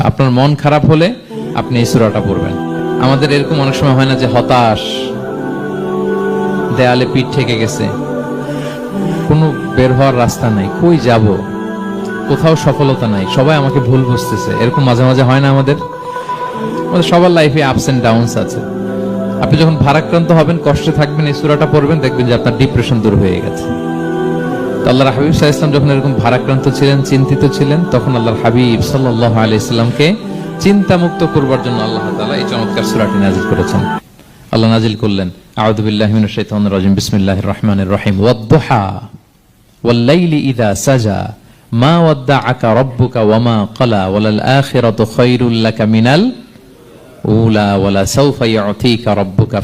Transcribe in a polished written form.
আপনার মন খারাপ হলে আপনি এই সূরাটা পড়বেন। আমাদের এরকম অনেক সময় হয় না যে হতাশ, দেয়ালে পিঠ ঠেকে গেছে, কোনো বের হওয়ার রাস্তা নাই, কই যাব, কোথাও সফলতা নাই, সবাই আমাকে ভুল বুঝতেছে, এরকম মাঝে মাঝে হয় না? আমাদের সবার লাইফে আপস এন্ড ডাউনস আছে। আপনি যখন ভারাক্রান্ত হবেন, কষ্টে থাকবেন, এই সূরাটা পড়বেন, দেখবেন যে আপনার ডিপ্রেশন দূর হয়ে গেছে। আল্লাহর হাবিব সাল্লাল্লাহু আলাইহি ওয়াসাল্লাম যখন এরকম ভারাক্রান্ত ছিলেন, চিন্তিত ছিলেন, তখন আল্লাহর হাবিব সাল্লাল্লাহু আলাইহি ওয়াসাল্লামকে চিন্তা মুক্ত করবার জন্য আল্লাহ তাআলা এই চমৎকার সূরাটি নাযিল করেছেন। আল্লাহ নাযিল করলেন, আউযু বিল্লাহি মিনাশ শাইতানির রাজিম, বিসমিল্লাহির রহমানির রহিম, ওয়াদ-দুহা ওয়াল-লাইলি ইযা সাজা মা ওয়াদ্দাআকা রাব্বুকা ওয়া মা ক্বালা ওয়ালাল আখিরাতু খায়রুল লাকা মিনাল উলা ওয়ালা সাওফা ইউতিকা রাব্বুকা